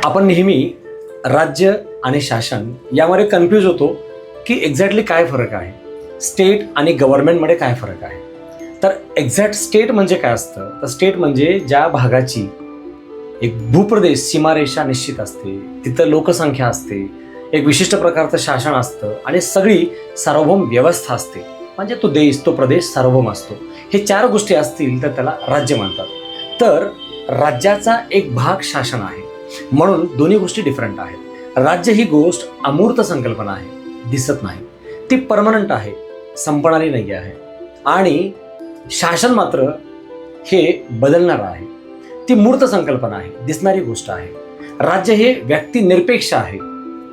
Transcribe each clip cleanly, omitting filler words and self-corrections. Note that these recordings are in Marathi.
आपण नेहमी राज्य आणि शासन यामध्ये कन्फ्यूज होतो की एक्झॅक्टली काय फरक आहे, स्टेट आणि गव्हर्नमेंटमध्ये काय फरक आहे. तर एक्झॅक्ट स्टेट म्हणजे काय असतं, तर स्टेट म्हणजे ज्या भागाची एक भूप्रदेश सीमारेषा निश्चित असते, तिथं लोकसंख्या असते, एक विशिष्ट प्रकारचं शासन असतं आणि सगळी सार्वभौम व्यवस्था असते, म्हणजे तो देश तो प्रदेश सार्वभौम असतो. हे चार गोष्टी असतील तर त्याला राज्य म्हणतात. तर राज्याचा एक भाग शासन आहे, म्हणून दोन्ही गोष्टी डिफरंट आहेत. राज्य ही गोष्ट अमूर्त संकल्पना आहे, दिसत नाही, ती परमनंट आहे, संपणारी नाही आहे. आणि शासन मात्र हे बदलणारं आहे, ती मूर्त संकल्पना आहे, दिसणारी गोष्ट आहे. राज्य हे व्यक्तिनिरपेक्ष आहे,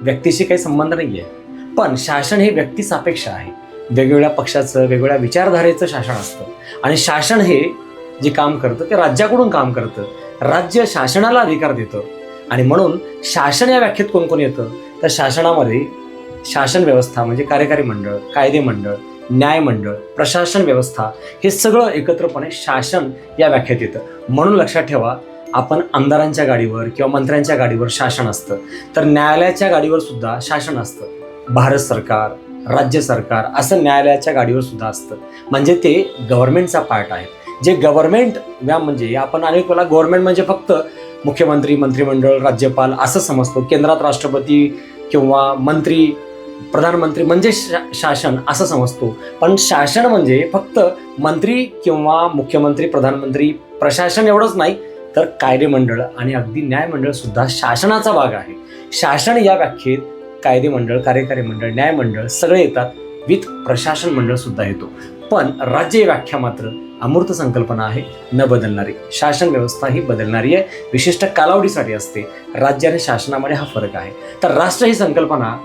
व्यक्तीशी काही संबंध नाही आहे. पण शासन हे व्यक्तिसापेक्ष आहे, वेगवेगळ्या पक्षाचं वेगवेगळ्या विचारधारेचं शासन असतं. आणि शासन हे जे काम करतं ते राज्याकडून काम करतं, राज्य शासनाला अधिकार देतं. आणि म्हणून शासन या व्याख्येत कोण कोण येतं, तर शासनामध्ये शासन व्यवस्था म्हणजे कार्यकारी मंडळ, कायदे मंडळ, न्याय मंडळ, प्रशासन व्यवस्था हे सगळं एकत्रपणे शासन या व्याख्येत येतं. म्हणून लक्षात ठेवा, आपण आमदारांच्या गाडीवर किंवा मंत्र्यांच्या गाडीवर शासन असतं, तर न्यायालयाच्या गाडीवर सुद्धा शासन असतं. भारत सरकार, राज्य सरकार असं न्यायालयाच्या गाडीवर सुद्धा असतं, म्हणजे ते गव्हर्नमेंटचा पार्ट आहे. जे गव्हर्नमेंट म्हणजे आपण अनेक वेळा गव्हर्नमेंट म्हणजे फक्त मुख्यमंत्री, मंत्रिमंडळ, राज्यपाल असं समजतो. केंद्रात राष्ट्रपती किंवा मंत्री, प्रधानमंत्री म्हणजे शासन असं समजतो. पण शासन म्हणजे फक्त मंत्री किंवा मुख्यमंत्री, प्रधानमंत्री, प्रशासन एवढंच नाही, तर कायदे मंडळ आणि अगदी न्याय मंडळ सुद्धा शासनाचा भाग आहे. शासन या व्याख्येत कायदे मंडळ, कार्यकारी मंडळ, न्याय मंडळ सगळे येतात, विथ प्रशासन मंडळ सुद्धा येतो. पण राज्य ही व्याख्या मात्र अमूर्त संकल्पना आहे, न बदलणारी. शासन व्यवस्था ही बदलणारी आहे, विशिष्ट कालावधीसाठी असते. राज्य आणि शासनामध्ये हा फरक आहे. तर राष्ट्र ही संकल्पना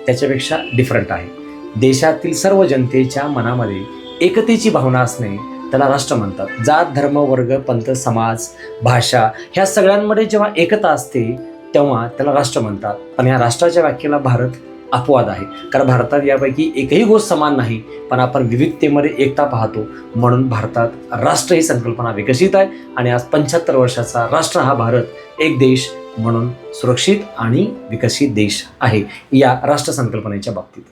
त्याच्यापेक्षा डिफरंट आहे. देशातील सर्व जनतेच्या मनामध्ये एकतेची भावना असणे त्याला राष्ट्र म्हणतात. जात, धर्म, वर्ग, पंथ, समाज, भाषा ह्या सगळ्यांमध्ये जेव्हा एकता असते तेव्हा त्याला राष्ट्र म्हणतात. पण या राष्ट्राच्या व्याख्येला भारत अपवाद आहे, कारण भारतात यापैकी एकही गोष्ट समान नाही, पण आपण विविधतेमध्ये एकता पाहतो. म्हणून भारतात राष्ट्र ही संकल्पना विकसित आहे. आणि आज 75 वर्षाचा राष्ट्र हा भारत एक देश म्हणून सुरक्षित आणि विकसित देश आहे या राष्ट्र संकल्पनेच्या बाबतीत.